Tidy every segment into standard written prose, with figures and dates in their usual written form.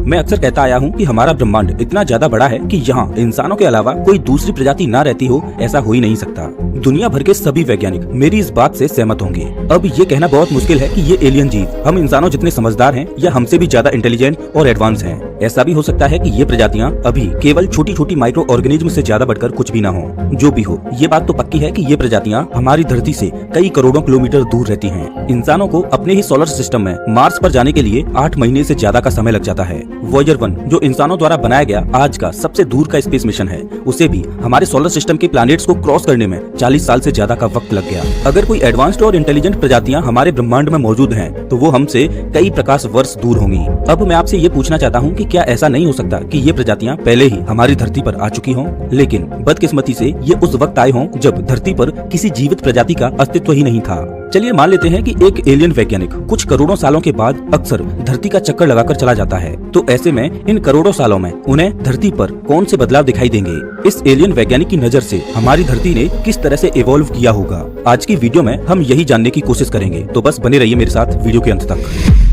मैं अक्सर कहता आया हूँ कि हमारा ब्रह्मांड इतना ज्यादा बड़ा है कि यहाँ इंसानों के अलावा कोई दूसरी प्रजाति ना रहती हो, ऐसा हो ही नहीं सकता। दुनिया भर के सभी वैज्ञानिक मेरी इस बात से सहमत होंगे। अब ये कहना बहुत मुश्किल है कि ये एलियन जीव हम इंसानों जितने समझदार हैं या हमसे भी ज्यादा इंटेलिजेंट और एडवांस हैं। ऐसा भी हो सकता है कि ये प्रजातियां अभी केवल छोटी छोटी माइक्रो ऑर्गेनिज्म से ज्यादा बढ़कर कुछ भी ना हो। जो भी हो, ये बात तो पक्की है कि ये प्रजातियां हमारी धरती से कई करोड़ों किलोमीटर दूर रहती हैं। इंसानों को अपने ही सोलर सिस्टम में मार्स पर जाने के लिए 8 महीने से ज्यादा का समय लग जाता है। वॉयेजर 1 जो इंसानों द्वारा बनाया गया आज का सबसे दूर का स्पेस मिशन है, उसे भी हमारे सोलर सिस्टम के प्लैनेट्स को क्रॉस करने में 40 साल से ज्यादा का वक्त लग गया। अगर कोई एडवांस्ड और इंटेलिजेंट प्रजातियां हमारे ब्रह्मांड में मौजूद हैं, तो वो हमसे कई प्रकाश वर्ष दूर होंगी। अब मैं आपसे ये पूछना चाहता हूँ कि क्या ऐसा नहीं हो सकता कि ये प्रजातियां पहले ही हमारी धरती पर आ चुकी हों, लेकिन बदकिस्मती से ये उस वक्त आए हों जब धरती पर किसी जीवित प्रजाति का अस्तित्व ही नहीं था। चलिए मान लेते हैं कि एक एलियन वैज्ञानिक कुछ करोड़ों सालों के बाद अक्सर धरती का चक्कर लगाकर चला जाता है, तो ऐसे में इन करोड़ों सालों में उन्हें धरती पर कौन से बदलाव दिखाई देंगे? इस एलियन वैज्ञानिक की नजर से हमारी धरती ने किस तरह से इवॉल्व किया होगा? आज की वीडियो में हम यही जानने की कोशिश करेंगे, तो बस बने रहिए मेरे साथ वीडियो के अंत तक।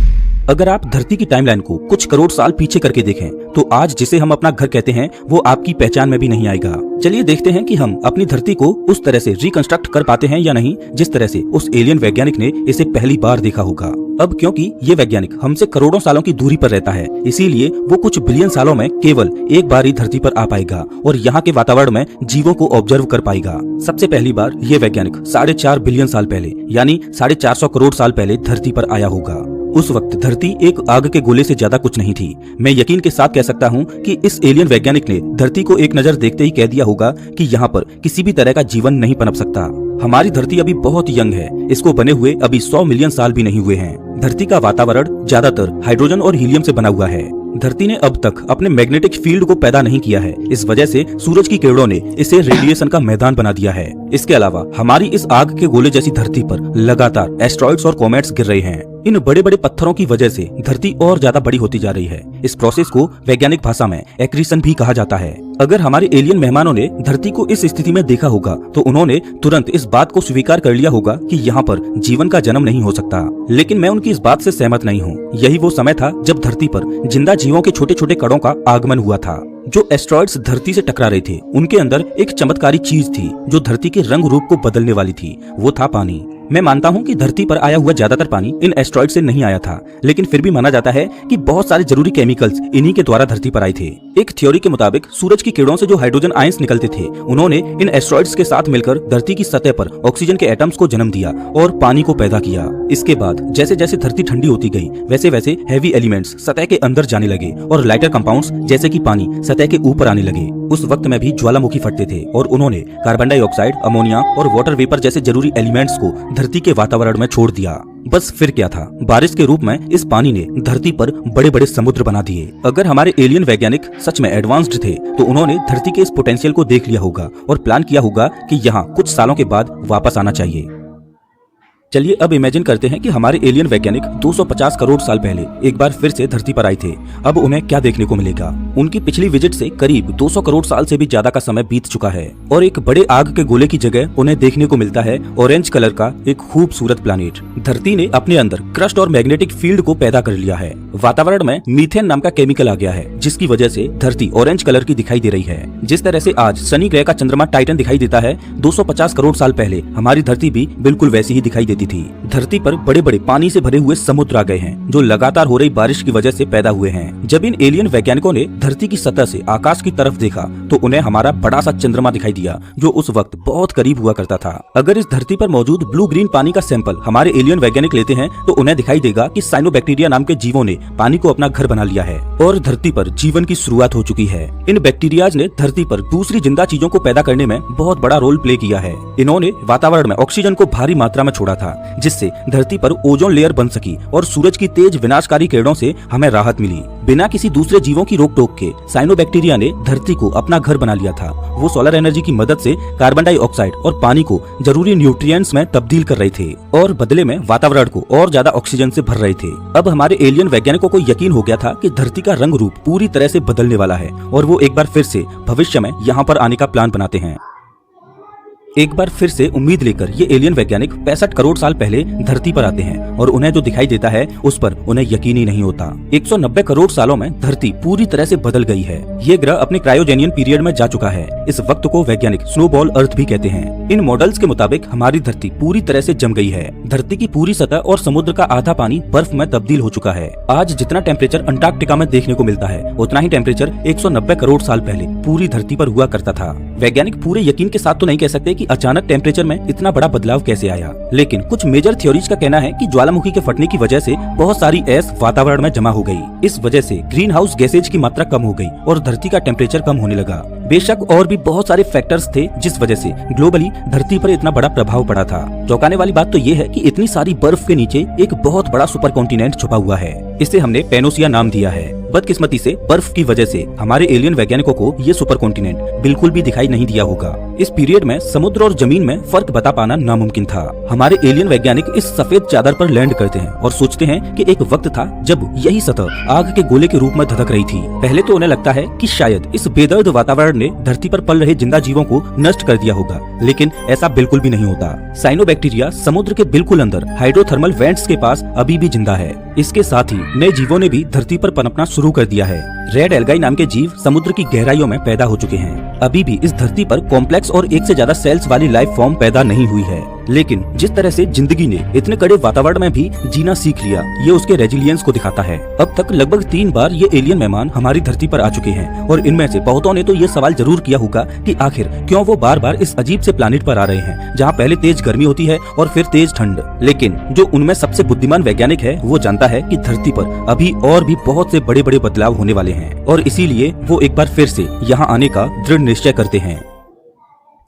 अगर आप धरती की टाइमलाइन को कुछ करोड़ साल पीछे करके देखें, तो आज जिसे हम अपना घर कहते हैं वो आपकी पहचान में भी नहीं आएगा। चलिए देखते हैं कि हम अपनी धरती को उस तरह से रिकंस्ट्रक्ट कर पाते हैं या नहीं, जिस तरह से उस एलियन वैज्ञानिक ने इसे पहली बार देखा होगा। अब क्योंकि ये वैज्ञानिक हमसे करोड़ों सालों की दूरी पर रहता है, इसीलिए वो कुछ बिलियन सालों में केवल एक बार ही धरती पर आ पाएगा और यहाँ के वातावरण में जीवों को ऑब्जर्व कर पाएगा। सबसे पहली बार ये वैज्ञानिक 4.5 बिलियन साल पहले यानी 450 करोड़ साल पहले धरती पर आया होगा। उस वक्त धरती एक आग के गोले से ज्यादा कुछ नहीं थी। मैं यकीन के साथ कह सकता हूँ कि इस एलियन वैज्ञानिक ने धरती को एक नजर देखते ही कह दिया होगा कि यहाँ पर किसी भी तरह का जीवन नहीं पनप सकता। हमारी धरती अभी बहुत यंग है, इसको बने हुए अभी 100 मिलियन साल भी नहीं हुए हैं। धरती का वातावरण ज्यादातर हाइड्रोजन और हीलियम से बना हुआ है। धरती ने अब तक अपने मैग्नेटिक फील्ड को पैदा नहीं किया है, इस वजह से सूरज की किरणों ने इसे रेडिएशन का मैदान बना दिया है। इसके अलावा हमारी इस आग के गोले जैसी धरती पर लगातार एस्ट्रॉइड्स और कॉमेट्स गिर रहे हैं। इन बड़े बड़े पत्थरों की वजह से धरती और ज्यादा बड़ी होती जा रही है। इस प्रोसेस को वैज्ञानिक भाषा में एक्रीशन भी कहा जाता है। अगर हमारे एलियन मेहमानों ने धरती को इस स्थिति में देखा होगा, तो उन्होंने तुरंत इस बात को स्वीकार कर लिया होगा कि यहाँ पर जीवन का जन्म नहीं हो सकता। लेकिन मैं उनकी इस बात से सहमत नहीं हूँ। यही वो समय था जब धरती पर जिंदा जीवों के छोटे छोटे कणों का आगमन हुआ था। जो एस्ट्रॉइड्स धरती से टकरा रहे थे, उनके अंदर एक चमत्कारी चीज थी जो धरती के रंग रूप को बदलने वाली थी, वो था पानी। मैं मानता हूँ कि धरती पर आया हुआ ज्यादातर पानी इन एस्ट्रॉइड से नहीं आया था, लेकिन फिर भी माना जाता है कि बहुत सारे जरूरी केमिकल्स इन्हीं के द्वारा धरती पर आए थे। एक थ्योरी के मुताबिक सूरज की किरणों से जो हाइड्रोजन आयंस निकलते थे, उन्होंने इन एस्ट्रॉइड्स के साथ मिलकर धरती की सतह पर ऑक्सीजन के एटम्स को जन्म दिया और पानी को पैदा किया। इसके बाद जैसे जैसे धरती ठंडी होती गई, वैसे वैसे हैवी एलिमेंट्स सतह के अंदर जाने लगे और लाइटर कंपाउंड्स जैसे कि पानी सतह के ऊपर आने लगे। उस वक्त में भी ज्वालामुखी फटते थे और उन्होंने कार्बन डाइऑक्साइड, अमोनिया और वाटर वेपर जैसे जरूरी एलिमेंट्स को धरती के वातावरण में छोड़ दिया। बस फिर क्या था, बारिश के रूप में इस पानी ने धरती पर बड़े बड़े समुद्र बना दिए। अगर हमारे एलियन वैज्ञानिक सच में एडवांस्ड थे, तो उन्होंने धरती के इस पोटेंशियल को देख लिया होगा और प्लान किया होगा कि यहाँ कुछ सालों के बाद वापस आना चाहिए। चलिए अब इमेजिन करते हैं कि हमारे एलियन वैज्ञानिक 250 करोड़ साल पहले एक बार फिर से धरती पर आए थे। अब उन्हें क्या देखने को मिलेगा? उनकी पिछली विजिट से करीब 200 करोड़ साल से भी ज्यादा का समय बीत चुका है और एक बड़े आग के गोले की जगह उन्हें देखने को मिलता है ऑरेंज कलर का एक खूबसूरत प्लैनेट। धरती ने अपने अंदर क्रस्ट और मैग्नेटिक फील्ड को पैदा कर लिया है। वातावरण में मीथेन नाम का केमिकल आ गया है, जिसकी वजह से धरती ऑरेंज कलर की दिखाई दे रही है। जिस तरह से आज शनि ग्रह का चंद्रमा टाइटन दिखाई देता है, 250 करोड़ साल पहले हमारी धरती भी बिल्कुल वैसी ही दिखाई देती थी। धरती पर बड़े बड़े पानी से भरे हुए समुद्र आ गए हैं, जो लगातार हो रही बारिश की वजह से पैदा हुए हैं। जब इन एलियन वैज्ञानिकों ने धरती की सतह से आकाश की तरफ देखा, तो उन्हें हमारा बड़ा सा चंद्रमा दिखाई दिया, जो उस वक्त बहुत करीब हुआ करता था। अगर इस धरती पर मौजूद ब्लू ग्रीन पानी का सैंपल हमारे एलियन वैज्ञानिक लेते हैं, तो उन्हें दिखाई देगा कि साइनोबैक्टीरिया नाम के जीवों ने पानी को अपना घर बना लिया है और धरती पर जीवन की शुरुआत हो चुकी है। इन बैक्टीरियाज ने धरती पर दूसरी जिंदा चीजों को पैदा करने में बहुत बड़ा रोल प्ले किया है। इन्होंने वातावरण में ऑक्सीजन को भारी मात्रा में छोड़ा था, जिससे धरती पर ओजोन लेयर बन सकी और सूरज की तेज विनाशकारी किरणों से हमें राहत मिली। बिना किसी दूसरे जीवों की रोक टोक के साइनोबैक्टीरिया ने धरती को अपना घर बना लिया था। वो सोलर एनर्जी की मदद से कार्बन डाइऑक्साइड और पानी को जरूरी न्यूट्रिएंट्स में तब्दील कर रहे थे और बदले में वातावरण को और ज्यादा ऑक्सीजन से भर रहे थे। अब हमारे एलियन वैज्ञानिकों को यकीन हो गया था कि धरती का रंग रूप पूरी तरह से बदलने वाला है और वो एक बार फिर से भविष्य में यहाँ पर आने का प्लान बनाते हैं। एक बार फिर से उम्मीद लेकर ये एलियन वैज्ञानिक 65 करोड़ साल पहले धरती पर आते हैं और उन्हें जो दिखाई देता है उस पर उन्हें यकीन ही नहीं होता। 190 करोड़ सालों में धरती पूरी तरह से बदल गई है। ये ग्रह अपने क्रायोजेनियन पीरियड में जा चुका है। इस वक्त को वैज्ञानिक स्नोबॉल अर्थ भी कहते हैं। इन मॉडल्स के मुताबिक हमारी धरती पूरी तरह से जम गई है। धरती की पूरी सतह और समुद्र का आधा पानी बर्फ में तब्दील हो चुका है। आज जितना टेम्परेचर अंटार्कटिका में देखने को मिलता है उतना ही टेम्परेचर 190 करोड़ साल पहले पूरी धरती पर हुआ करता था। वैज्ञानिक पूरे यकीन के साथ तो नहीं कह सकते कि अचानक टेम्परेचर में इतना बड़ा बदलाव कैसे आया, लेकिन कुछ मेजर थ्योरीज का कहना है कि ज्वालामुखी के फटने की वजह से बहुत सारी ऐश वातावरण में जमा हो गई। इस वजह से ग्रीन हाउस गैसेज की मात्रा कम हो गई और धरती का टेम्परेचर कम होने लगा। बेशक और भी बहुत सारे फैक्टर्स थे जिस वजह से ग्लोबली धरती पर इतना बड़ा प्रभाव पड़ा था। चौंकाने वाली बात तो ये है कि इतनी सारी बर्फ के नीचे एक बहुत बड़ा सुपर कॉन्टिनेंट छुपा हुआ है। इसे हमने पेनोसिया नाम दिया है। बदकिस्मती से बर्फ की वजह से हमारे एलियन वैज्ञानिकों को ये सुपर कॉन्टिनेंट बिल्कुल भी दिखाई नहीं दिया होगा। इस पीरियड में समुद्र और जमीन में फर्क बता पाना नामुमकिन था। हमारे एलियन वैज्ञानिक इस सफेद चादर पर लैंड करते हैं और सोचते हैं कि एक वक्त था जब यही सतह आग के गोले के रूप में धधक रही थी। पहले तो उन्हें लगता है कि शायद इस बेदर्द वातावरण ने धरती पर पल रहे जिंदा जीवों को नष्ट कर दिया होगा, लेकिन ऐसा बिल्कुल भी नहीं होता। साइनोबैक्टीरिया समुद्र के बिल्कुल अंदर हाइड्रोथर्मल वेंट्स के पास अभी भी जिंदा है। इसके साथ ही नए जीवों ने भी धरती पर पनपना शुरू कर दिया है। रेड एल्गाई नाम के जीव समुद्र की गहराइयों में पैदा हो चुके हैं। अभी भी इस धरती पर कॉम्प्लेक्स और एक से ज्यादा सेल्स वाली लाइफ फॉर्म पैदा नहीं हुई है, लेकिन जिस तरह से जिंदगी ने इतने कड़े वातावरण में भी जीना सीख लिया, ये उसके रेजिलियंस को दिखाता है। अब तक लगभग 3 बार ये एलियन मेहमान हमारी धरती पर आ चुके हैं और इनमें से बहुतों ने तो ये सवाल जरूर किया होगा कि आखिर क्यों वो बार बार इस अजीब से प्लानिट पर आ रहे हैं जहाँ पहले तेज गर्मी होती है और फिर तेज ठंड। लेकिन जो उनमें सबसे बुद्धिमान वैज्ञानिक है वो जानता है कि धरती पर अभी और भी बहुत से बड़े बड़े बदलाव होने वाले हैं और इसीलिए वो एक बार फिर से यहाँ आने का दृढ़ निश्चय करते हैं।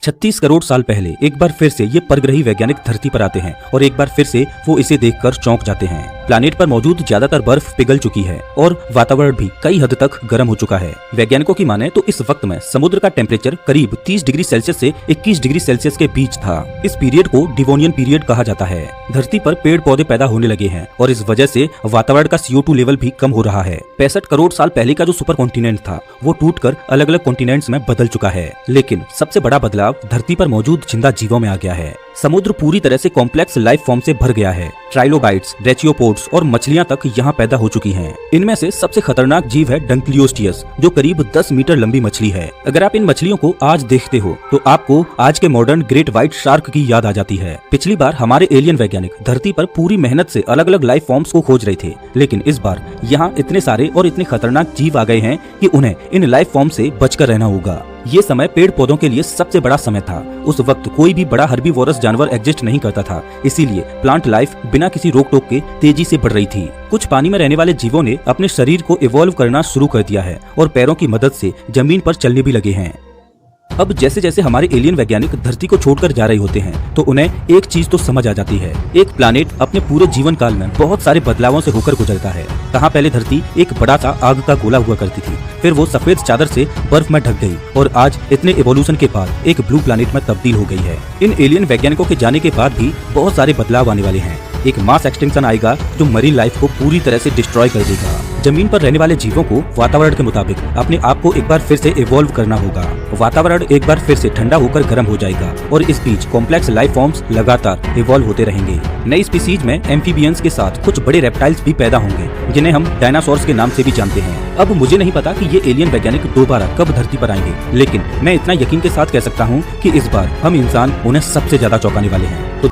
36 करोड़ साल पहले एक बार फिर से ये परग्रही वैज्ञानिक धरती पर आते हैं और एक बार फिर से वो इसे देखकर चौंक जाते हैं। प्लैनेट पर मौजूद ज्यादातर बर्फ पिघल चुकी है और वातावरण भी कई हद तक गर्म हो चुका है। वैज्ञानिकों की माने तो इस वक्त में समुद्र का टेम्परेचर करीब 30 डिग्री सेल्सियस से 21 डिग्री सेल्सियस के बीच था। इस पीरियड को डिवोनियन पीरियड कहा जाता है। धरती पर पेड़ पौधे पैदा होने लगे हैं और इस वजह से वातावरण का CO2 लेवल भी कम हो रहा है। 65 करोड़ साल पहले का जो सुपर कॉन्टिनेंट था वो टूटकर अलग अलग कॉन्टिनेंट्स में बदल चुका है, लेकिन सबसे बड़ा बदलाव धरती पर मौजूद जिंदा जीवों में आ गया है। समुद्र पूरी तरह से कॉम्प्लेक्स लाइफ फॉर्म से भर गया है। ट्राइलोबाइट्स, ब्रेचियोपोड्स और मछलियां तक यहाँ पैदा हो चुकी हैं। इनमें से सबसे खतरनाक जीव है डंक्लियोस्टियस, जो करीब 10 मीटर लंबी मछली है। अगर आप इन मछलियों को आज देखते हो तो आपको आज के मॉडर्न ग्रेट व्हाइट शार्क की याद आ जाती है। पिछली बार हमारे एलियन वैज्ञानिक धरती पर पूरी मेहनत से अलग अलग लाइफ फॉर्म्स को खोज रहे थे, लेकिन इस बार यहाँ इतने सारे और इतने खतरनाक जीव आ गए हैं कि उन्हें इन लाइफ फॉर्म से बचकर रहना होगा। ये समय पेड़ पौधों के लिए सबसे बड़ा समय था। उस वक्त कोई भी बड़ा हर्बीवोरस जानवर एग्जिस्ट नहीं करता था, इसीलिए प्लांट लाइफ बिना किसी रोक टोक के तेजी से बढ़ रही थी। कुछ पानी में रहने वाले जीवों ने अपने शरीर को इवॉल्व करना शुरू कर दिया है और पैरों की मदद से जमीन पर चलने भी लगे हैं। अब जैसे जैसे हमारे एलियन वैज्ञानिक धरती को छोड़कर जा रहे होते हैं तो उन्हें एक चीज तो समझ आ जाती है। एक प्लैनेट अपने पूरे जीवन काल में बहुत सारे बदलावों से होकर गुजरता है। कहाँ पहले धरती एक बड़ा सा आग का गोला हुआ करती थी, फिर वो सफेद चादर से बर्फ में ढक गई और आज इतने इवोल्यूशन के बाद एक ब्लू प्लैनेट में तब्दील हो गई है। इन एलियन वैज्ञानिकों के जाने के बाद भी बहुत सारे बदलाव आने वाले हैं। एक मास एक्सटिंक्शन आएगा जो मरीन लाइफ को पूरी तरह से डिस्ट्रॉय कर देगा। जमीन पर रहने वाले जीवों को वातावरण के मुताबिक अपने आप को एक बार फिर से इवॉल्व करना होगा। वातावरण एक बार फिर से ठंडा होकर गर्म हो जाएगा और इस बीच कॉम्प्लेक्स लाइफ फॉर्म्स लगातार इवॉल्व होते रहेंगे। नई स्पीसीज में एम्फीबियंस के साथ कुछ बड़े रेप्टाइल्स भी पैदा होंगे जिन्हें हम डायनासोर्स के नाम से भी जानते हैं। अब मुझे नहीं पता कि ये एलियन वैज्ञानिक दोबारा कब धरती पर आएंगे, लेकिन मैं इतना यकीन के साथ कह सकता हूँ कि इस बार हम इंसान उन्हें सबसे ज्यादा चौंकाने वाले हैं।